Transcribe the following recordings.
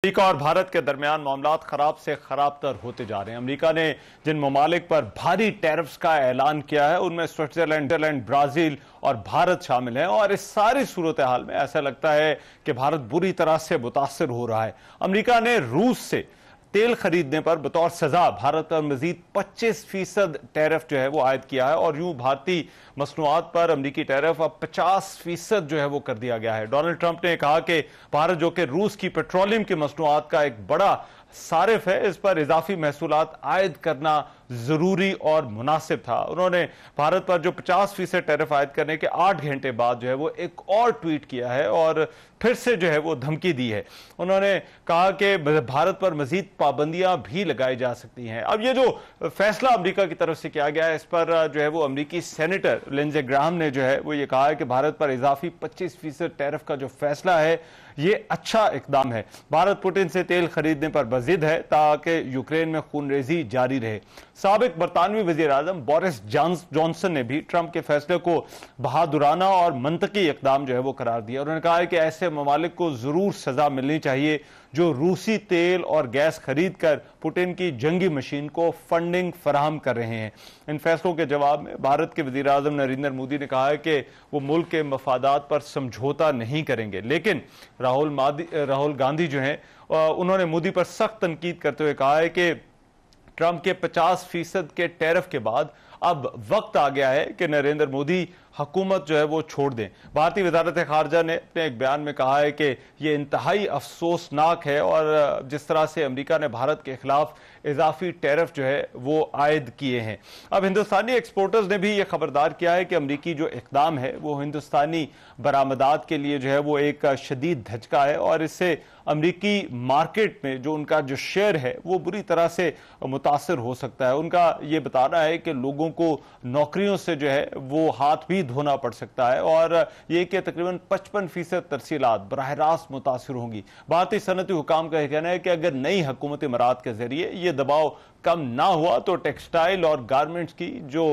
America और भारत के दरमियान मामलात खराब से खराब तर होते जा रहे हैं। अमेरिका ने जिन ममालिक पर भारी टैरिफ्स का ऐलान किया है उनमें स्विट्जरलैंड, ब्राजील और भारत शामिल हैं और इस सारी सूरत हाल में ऐसा लगता है कि भारत बुरी तरह से मुतासिर हो रहा है। अमेरिका ने रूस से तेल खरीदने पर बतौर सजा भारत पर मजीद 25% टैरिफ जो है वो आयद किया है और यूं भारतीय मसनूआत पर अमरीकी टैरिफ अब 50% जो है वो कर दिया गया है। डोनाल्ड ट्रंप ने कहा कि भारत जो कि रूस की पेट्रोलियम की मसनूआत का एक बड़ा सारिफ है, इस पर इजाफी महसूलात आयद करना जरूरी और मुनासिब था। उन्होंने भारत पर जो 50% टैरिफ आयद करने के 8 घंटे बाद जो है वो एक और ट्वीट किया है और फिर से जो है वो धमकी दी है। उन्होंने कहा कि भारत पर मजीद पाबंदियां भी लगाई जा सकती हैं। अब ये जो फैसला अमेरिका की तरफ से किया गया है, इस पर जो है वो अमेरिकी सेनेटर लिंडसे ग्राहम ने जो है वो ये कहा है कि भारत पर इजाफी 25% टैरिफ का जो फैसला है ये अच्छा इकदाम है। भारत पुतिन से तेल खरीदने पर बजिद है ताकि यूक्रेन में खूनरेजी जारी रहे। साबिक बरतानवी वजीर आजम बोरिस जॉनसन ने भी ट्रंप के फैसले को बहादुराना और मंतकी इकदाम जो है वो करार दिया। उन्होंने कहा है कि ऐसे ममालिक को जरूर सजा मिलनी चाहिए जो रूसी तेल और गैस खरीद कर पुतिन की जंगी मशीन को फंडिंग फराहम कर रहे हैं। इन फैसलों के जवाब में भारत के वजीर आजम नरेंद्र मोदी ने कहा है कि वो मुल्क के मफादात पर समझौता नहीं करेंगे, लेकिन राहुल गांधी जो हैं उन्होंने मोदी पर सख्त तनकीद करते हुए कहा है कि ट्रंप के 50% के टैरिफ के बाद अब वक्त आ गया है कि नरेंद्र मोदी हुकूमत जो है वो छोड़ दें। भारतीय वजारत खारजा ने अपने एक बयान में कहा है कि यह इंतहाई अफसोसनाक है और जिस तरह से अमेरिका ने भारत के खिलाफ इजाफी टैरिफ जो है वो आयद किए हैं। अब हिंदुस्तानी एक्सपोर्टर्स ने भी यह खबरदार किया है कि अमेरिकी जो इकदाम है वो हिंदुस्तानी बरामदात के लिए जो है वो एक शदीद धचका है और इससे अमेरिकी मार्केट में जो उनका जो शेयर है वो बुरी तरह से मुतासर हो सकता है। उनका ये बताना है कि लोगों को नौकरियों से जो है वो हाथ भी धोना पड़ सकता है और ये कि तकरीबन 55% तरसीलात बराह रास्त मुतासर होंगी। भारतीय सनती हुकाम का कहना है कि अगर नई हुकूमत इमारात के जरिए ये दबाव कम ना हुआ तो टेक्सटाइल और गारमेंट्स की जो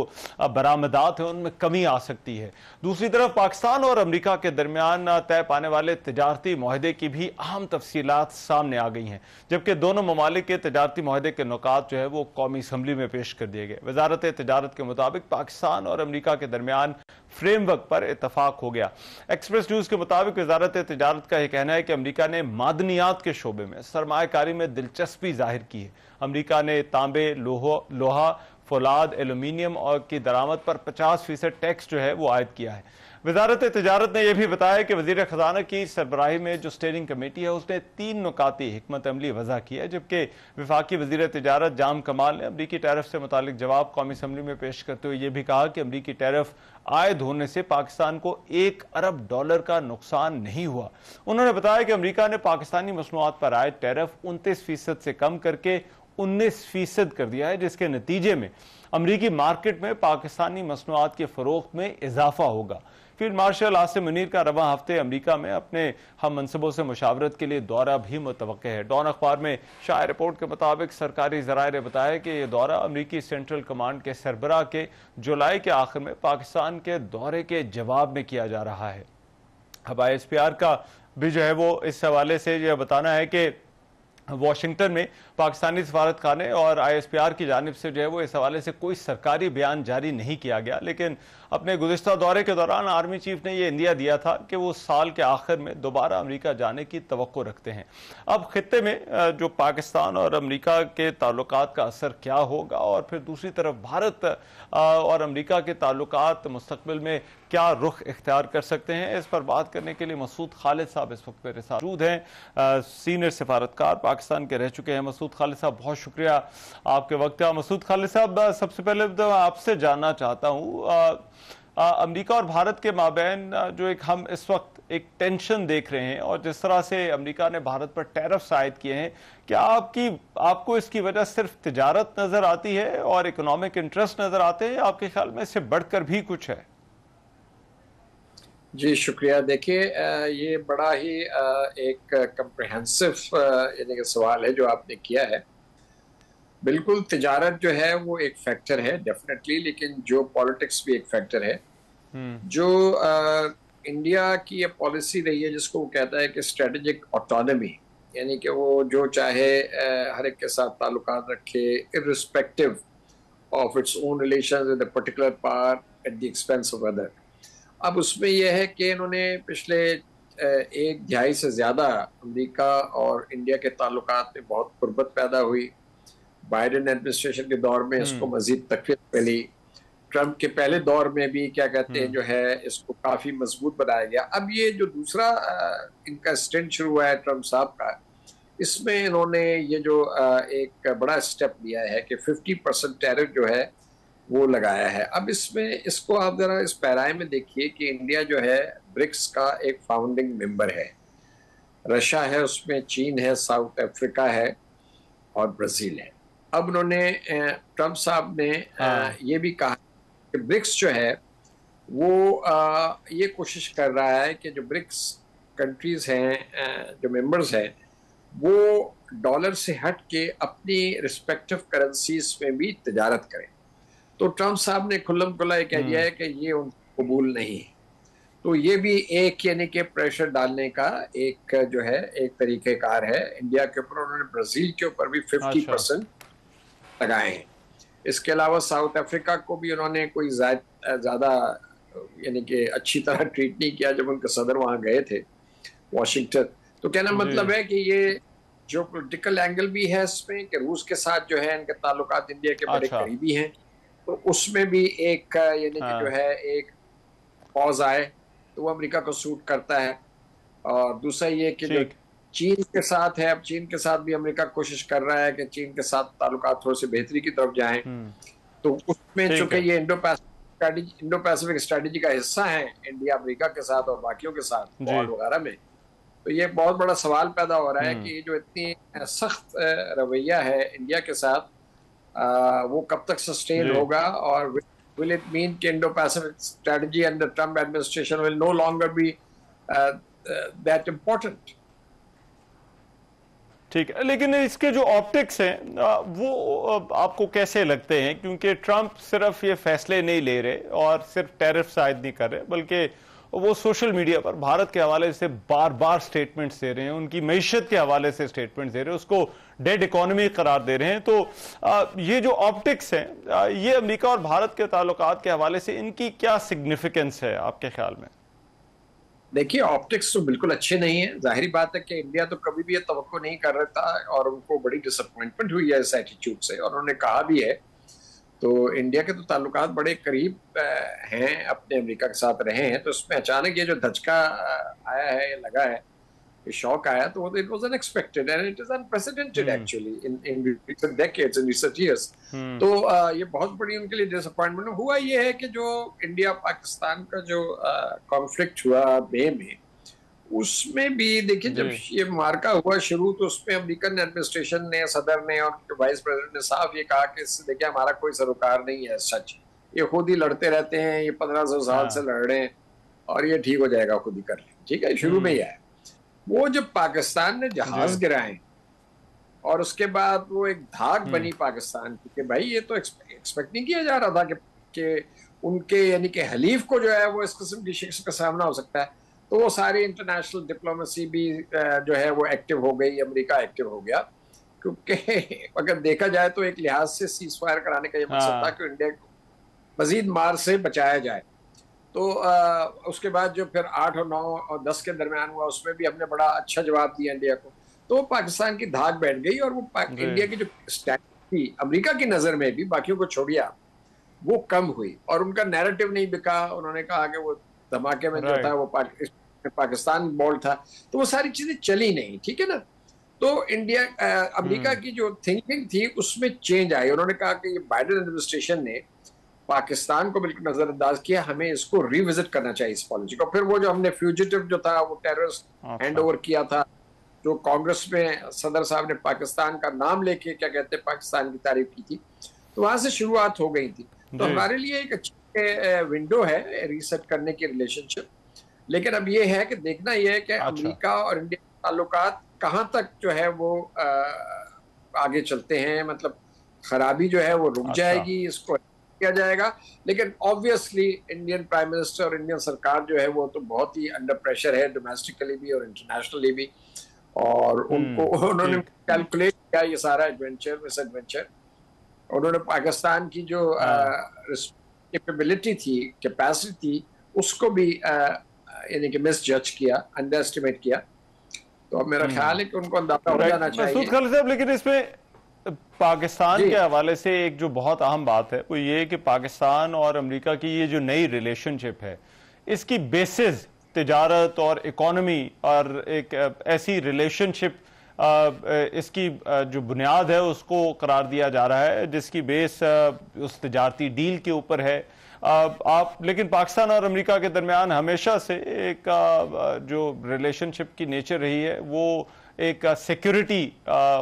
बरामदात है उनमें कमी आ सकती है। दूसरी तरफ पाकिस्तान और अमेरिका के दरमियान तय पाने वाले तजारती मुआहदे की भी अहम तफसीलात सामने आ गई हैं, जबकि दोनों ममालिक के तजारती मुआहदे के नुकात जो है वो कौमी असम्बली में पेश कर दिए गए। वजारत तजारत के मुताबिक पाकिस्तान और अमेरिका के दरमियान फ्रेमवर्क पर इतफाक हो गया। एक्सप्रेस न्यूज के मुताबिक वजारत तजारत का यह कहना है कि अमेरिका ने मादनियात के शोबे में सरमायाकारी में दिलचस्पी जाहिर की है। अमेरिका ने तांबे, लोहा, फौलाद, एल्यूमिनियम और की दरामद पर 50% टैक्स जो है वो आयद किया है। वजारत तजारत ने यह भी बताया कि वजीर खजाना की सरबराही में जो स्टेयरिंग कमेटी है उसने 3 नुकाती हिकमत अमली वजह की है, जबकि विफाकी वजीर तजारत जाम कमाल ने अमरीकी टैरिफ से मुतालिक जवाब कौमी असम्बली में पेश करते हुए यह भी कहा कि अमरीकी टैरिफ आयद होने से पाकिस्तान को $1 अरब का नुकसान नहीं हुआ। उन्होंने बताया कि अमरीका ने पाकिस्तानी मसनूआत पर आयद टैरिफ 29% से कम करके 19% कर दिया है, जिसके नतीजे में अमरीकी मार्केट में पाकिस्तानी मसनूआत के फरोख्त में इजाफा होगा। फील्ड मार्शल आसिम मुनीर का रवां हफ्ते अमरीका में अपने हम मनसबों से मुशावरत के लिए दौरा भी मुतवक्के है। डॉन अखबार में शाया रिपोर्ट के मुताबिक सरकारी ज़राए ने बताया कि यह दौरा अमरीकी सेंट्रल कमांड के सरबराह के जुलाई के आखिर में पाकिस्तान के दौरे के जवाब में किया जा रहा है। अब ISPR का भी जो है वो इस हवाले से यह बताना है कि वाशिंगटन में पाकिस्तानी सफारत खाने और ISPR की जानिब से जो है वो इस हवाले से कोई सरकारी बयान जारी नहीं किया गया, लेकिन अपने गुज़िश्ता दौरे के दौरान आर्मी चीफ ने यह इंदिया दिया था कि वो साल के आखिर में दोबारा अमेरिका जाने की तवक्को रखते हैं। अब खित्ते में जो पाकिस्तान और अमेरिका के ताल्लुकात का असर क्या होगा और फिर दूसरी तरफ भारत और अमेरिका के ताल्लुकात मुस्तकबिल में क्या रुख इख्तियार कर सकते हैं, इस पर बात करने के लिए मसूद खालिद साहब इस वक्त मेरे साथ मौजूद हैं। सीनियर सफारतकार पाकिस्तान के रह चुके हैं। मसूद खालिद साहब, बहुत शुक्रिया आपके वक्त का। मसूद खालिद साहब, सबसे पहले तो आपसे जानना चाहता हूँ, अमेरिका और भारत के माबैन जो एक हम इस वक्त एक टेंशन देख रहे हैं और जिस तरह से अमेरिका ने भारत पर टैरिफ आयद किए हैं, क्या आपको इसकी वजह सिर्फ तिजारत नजर आती है और इकोनॉमिक इंटरेस्ट नजर आते हैं, आपके ख्याल में इससे बढ़कर भी कुछ है? जी शुक्रिया। देखिए, ये बड़ा ही एक कम्प्रिहेंसिव यानी कि सवाल है जो आपने किया है। बिल्कुल, तिजारत जो है वो एक फैक्टर है डेफिनेटली, लेकिन जो पॉलिटिक्स भी एक फैक्टर है। जो इंडिया की ये पॉलिसी रही है जिसको वो कहता है कि स्ट्रेटेजिक ऑटोनॉमी, यानी कि वो जो चाहे हर एक के साथ ताल्लुकात रखे, irrespective of its own relation with a particular power at the expense of other. अब उसमें यह है कि इन्होंने पिछले एक दिहाई से ज़्यादा अमेरिका और इंडिया के ताल्लुकात में बहुत कुर्बत पैदा हुई। बाइडेन एडमिनिस्ट्रेशन के दौर में इसको मजीद तकवीत मिली। ट्रंप के पहले दौर में भी क्या कहते हैं जो है इसको काफ़ी मजबूत बनाया गया। अब ये जो दूसरा इनका स्टेंट शुरू हुआ है ट्रंप साहब का, इसमें इन्होंने ये जो एक बड़ा स्टेप लिया है कि 50% टैरिफ जो है वो लगाया है। अब इसमें इसको आप जरा इस पैराए में देखिए कि इंडिया जो है ब्रिक्स का एक फाउंडिंग मेंबर है। रशिया है, उसमें चीन है, साउथ अफ्रीका है और ब्राज़ील है। अब उन्होंने ट्रंप साहब ने ये भी कहा कि ब्रिक्स जो है वो ये कोशिश कर रहा है कि जो ब्रिक्स कंट्रीज हैं, जो मेंबर्स हैं, वो डॉलर से हट के अपनी रिस्पेक्टिव करेंसीज में भी तजारत करें। तो ट्रंप साहब ने खुल्लम खुल्ला कह दिया है कि ये उनको कबूल नहीं है। तो ये भी एक यानी कि प्रेशर डालने का एक जो है एक तरीक़ेकार है इंडिया के ऊपर। उन्होंने ब्राज़ील के ऊपर भी 50% लगाए हैं। इसके अलावा साउथ अफ्रीका को भी उन्होंने कोई ज़्यादा यानी कि अच्छी तरह ट्रीट नहीं किया जब उनके सदर वहाँ गए थे वाशिंगटन। तो कहना मतलब है कि ये जो पॉलिटिकल एंगल भी है इसमें कि रूस के साथ जो है इनके ताल्लुकात इंडिया के बड़े करीबी हैं, तो उसमें भी एक यानी कि जो है एक पॉज आए तो वो अमेरिका को सूट करता है। और दूसरा ये कि जो चीन के साथ है, अब चीन के साथ भी अमेरिका कोशिश कर रहा है कि चीन के साथ ताल्लुकात थोड़े से बेहतरी की तरफ जाएं। तो उसमें चूंकि ये इंडो पैसिफिक स्ट्रेटेजी का हिस्सा है इंडिया अमेरिका के साथ और बाकियों के साथ क्वाड वगैरह में, तो ये बहुत बड़ा सवाल पैदा हो रहा है कि जो इतनी सख्त रवैया है इंडिया के साथ वो कब तक सस्टेन होगा, और will it mean कि Indo-Pacific strategy under Trump administration will no longer be that important? ठीक है, लेकिन इसके जो ऑप्टिक्स हैं वो आपको कैसे लगते हैं? क्योंकि ट्रंप सिर्फ ये फैसले नहीं ले रहे और सिर्फ टैरिफ आयद नहीं कर रहे, बल्कि वो सोशल मीडिया पर भारत के हवाले से बार बार स्टेटमेंट्स दे रहे हैं, उनकी मईशत के हवाले से स्टेटमेंट्स दे रहे हैं, उसको डेड इकोनॉमी करार दे रहे हैं। तो ये जो ऑप्टिक्स हैं ये अमेरिका और भारत के ताल्लुकात के हवाले से इनकी क्या सिग्निफिकेंस है आपके ख्याल में? देखिए, ऑप्टिक्स तो बिल्कुल अच्छे नहीं है। जाहिर बात है कि इंडिया तो कभी भी ये तवक्को नहीं कर रहा था और उनको बड़ी डिसअपॉइंटमेंट हुई है इस एटीट्यूड से, और उन्होंने कहा भी है। तो इंडिया के तो ताल्लुकात बड़े करीब हैं, अपने अमेरिका के साथ रहे हैं, तो उसमें अचानक ये जो धचका आया है, लगा है, ये शॉक आया, तो it was unexpected and it is unprecedented actually in recent decades, in recent years. तो ये बहुत बड़ी उनके लिए डिसअपॉइंटमेंट हुआ। ये है कि जो इंडिया पाकिस्तान का जो कॉन्फ्लिक्ट हुआ मई में, उसमें भी देखिए जब ये मार्का हुआ शुरू, तो उसमें अमेरिकन एडमिनिस्ट्रेशन ने, सदर ने और वाइस प्रेसिडेंट ने साफ ये कहा कि इससे देखिए हमारा कोई सरोकार नहीं है, सच ये खुद ही लड़ते रहते हैं, ये 1500 साल से लड़ रहे हैं और ये ठीक हो जाएगा, खुद ही कर ले। ठीक है, शुरू में ही आया। वो जब पाकिस्तान ने जहाज गिराए और उसके बाद वो एक धाक बनी पाकिस्तान की कि भाई ये तो एक्सपेक्ट नहीं किया जा रहा था कि उनके यानी कि हलीफ को जो है वो इस किस्म की शिक्ष का सामना हो सकता है। तो वो सारी इंटरनेशनल डिप्लोमेसी भी जो है वो एक्टिव हो गई, अमेरिका एक्टिव हो गया, क्योंकि अगर देखा जाए तो एक लिहाज से सीज फायर कराने का ये मकसद था कि इंडिया को मजीद मार से बचाया जाए। तो उसके बाद जो फिर 8 और 9 और 10 के दरमियान हुआ, उसमें भी हमने बड़ा अच्छा जवाब दिया इंडिया को। तो पाकिस्तान की धाक बैठ गई और वो इंडिया की जो स्टैंड थी अमेरिका की नज़र में भी, बाकियों को छोड़िया, वो कम हुई और उनका नैरेटिव नहीं बिका। उन्होंने कहा कि वो धमाके में जो था वो पाकिस्तान बॉल था, तो वो सारी चीजें चली नहीं। ठीक है ना। तो इंडिया अमेरिका की जो थिंकिंग थी उसमें चेंज आई। उन्होंने कहा कि ये बाइडेन एडमिनिस्ट्रेशन ने पाकिस्तान को बिल्कुल नजरअंदाज किया, हमें इसको रिविजिट करना चाहिए इस पॉलिसी को। फिर वो जो हमने फ्यूजिटिव जो था वो टेररिस्ट हैंड ओवर किया था, जो कांग्रेस में सदर साहब ने पाकिस्तान का नाम लेके क्या कहते हैं पाकिस्तान की तारीफ की थी, तो वहां से शुरुआत हो गई थी। तो हमारे लिए एक अच्छी विंडो है रीसेट करने की रिलेशनशिप। लेकिन अब ये है कि देखना ये है कि अमेरिका और इंडिया के ताल्लुकात कहाँ तक जो है वो आगे चलते हैं, मतलब खराबी जो है वो रुक जाएगी, इसको किया जाएगा। लेकिन ऑब्वियसली इंडियन प्राइम मिनिस्टर और इंडियन सरकार जो है वो तो बहुत ही अंडर प्रेशर है, डोमेस्टिकली भी और इंटरनेशनली भी। और उनको उन्होंने कैलकुलेट किया ये सारा एडवेंचर मिस एडवेंचर। उन्होंने पाकिस्तान की जो कैपेबिलिटी थी, कैपेसिटी थी, उसको भी यानी कि मिस जज किया, अंडर एस्टिमेट किया। तो अब मेरा ख्याल है कि उनको अंदाजा हो जाना चाहिए। मसूद खालिद साहब, लेकिन इसमें पाकिस्तान के हवाले से एक जो बहुत अहम बात है वो ये कि पाकिस्तान और अमेरिका की ये जो नई रिलेशनशिप है, इसकी बेसिस तिजारत और इकोनॉमी और एक ऐसी रिलेशनशिप, इसकी जो बुनियाद है उसको करार दिया जा रहा है जिसकी बेस उस तिजारती डील के ऊपर है। आप लेकिन पाकिस्तान और अमेरिका के दरमियान हमेशा से एक जो रिलेशनशिप की नेचर रही है वो एक सिक्योरिटी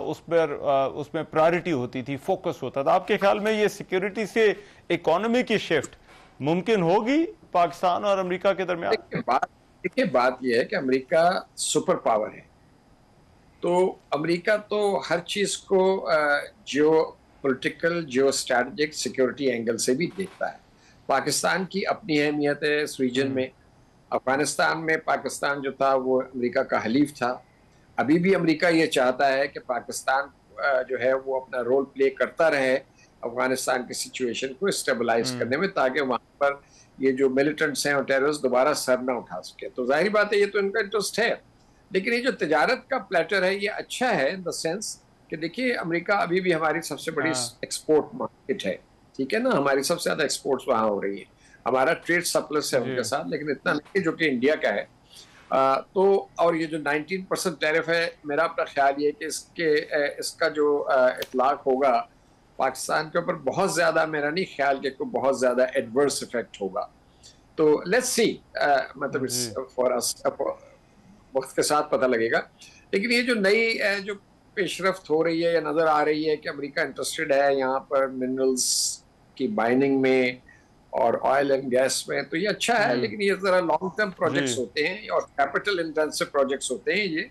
उसमें प्रायोरिटी होती थी, फोकस होता था। आपके ख्याल में ये सिक्योरिटी से इकोनॉमी की शिफ्ट मुमकिन होगी पाकिस्तान और अमेरिका के दरमियान? देखिए बात यह है कि अमेरिका सुपर पावर है, तो अमेरिका तो हर चीज को जियो पॉलिटिकल, जियो स्ट्रैटेजिक, सिक्योरिटी एंगल से भी देखता है। पाकिस्तान की अपनी अहमियत है इस रीजन में। अफगानिस्तान में पाकिस्तान जो था वो अमेरिका का हलीफ था। अभी भी अमेरिका ये चाहता है कि पाकिस्तान जो है वो अपना रोल प्ले करता रहे अफगानिस्तान की सिचुएशन को स्टेबलाइज करने में, ताकि वहां पर ये जो मिलिटेंट्स हैं और टेररिस्ट दोबारा सर ना उठा सके। तो जाहिर बात है ये तो इनका इंटरेस्ट है। लेकिन ये जो तिजारत का प्लेटर है ये अच्छा है इन द सेंस कि देखिए अमेरिका अभी भी हमारी सबसे बड़ी एक्सपोर्ट मार्केट है, ठीक है ना। हमारी सबसे ज्यादा एक्सपोर्ट्स वहां हो रही है, हमारा ट्रेड सरप्लस है उनके साथ, लेकिन इतना नहीं जो कि इंडिया का है। तो और ये जो 19% टैरिफ है, मेरा अपना ख्याल ये कि इसका जो इतलाक होगा पाकिस्तान के ऊपर बहुत ज्यादा, मेरा नहीं ख्याल कि कोई बहुत ज्यादा एडवर्स इफेक्ट होगा। तो लेट्स सी, मतलब फॉर अस वक्त के साथ पता लगेगा। लेकिन ये जो नई जो पेशरफ्त हो रही है या नजर आ रही है कि अमेरिका इंटरेस्टेड है यहाँ पर मिनरल्स की माइनिंग में और ऑयल एंड गैस में, तो ये अच्छा है। लेकिन ये जरा लॉन्ग टर्म प्रोजेक्ट्स होते हैं और कैपिटल इंटेंसिव प्रोजेक्ट्स होते हैं ये,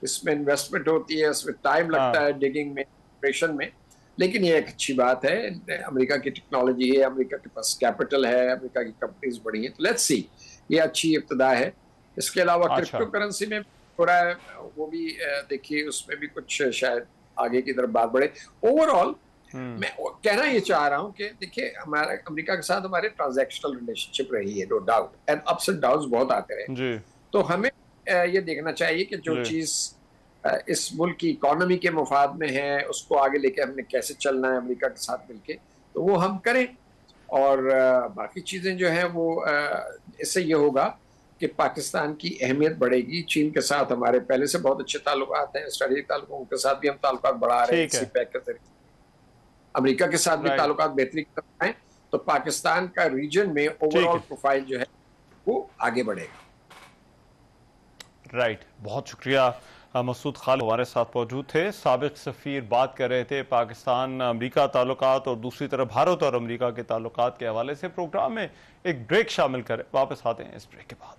इसमें इन्वेस्टमेंट होती है, इसमें टाइम लगता है डिगिंग में, ऑपरेशन में। लेकिन ये एक अच्छी बात है, अमेरिका की टेक्नोलॉजी है, अमेरिका के पास कैपिटल है, अमेरिका की कंपनीज बड़ी हैं। तो लेट्स सी, ये अच्छी इब्तिदा है। इसके अलावा क्रिप्टो करेंसी में हो रहा है, वो भी देखिए उसमें भी कुछ शायद आगे की तरफ बात बढ़े। ओवरऑल मैं कहना ये चाह रहा हूँ कि देखिए हमारे अमेरिका के साथ हमारे ट्रांजैक्शनल रिलेशनशिप रही है, no doubt, and ups and downs बहुत आते रहे। तो हमें ये देखना चाहिए कि जो चीज इस मुल्क की इकोनॉमी के मुफाद में है उसको आगे लेके हमने कैसे चलना है अमेरिका के साथ मिलके, तो वो हम करें। और बाकी चीजें जो है वो इससे ये होगा कि पाकिस्तान की अहमियत बढ़ेगी। चीन के साथ हमारे पहले से बहुत अच्छे ताल्लुकात हैं, स्ट्रेटेजिक ताल्लुकों के साथ भी हम ताल्लुकात बढ़ा रहे हैं सीपैक के जरिए। अमेरिका के साथ भी ताल्लुकात बेहतरी कर रहे हैं, तो पाकिस्तान का रीजन में ओवरऑल प्रोफाइल जो है वो आगे बढ़ेगा। राइट, बहुत शुक्रिया। मसूद खालिद हमारे साथ मौजूद थे, साबिक सफ़ीर, बात कर रहे थे पाकिस्तान अमेरिका ताल्लुकात और दूसरी तरफ भारत और अमेरिका के ताल्लुकात के हवाले से। प्रोग्राम में एक ब्रेक शामिल करें, वापस आते हैं इस ब्रेक के बाद।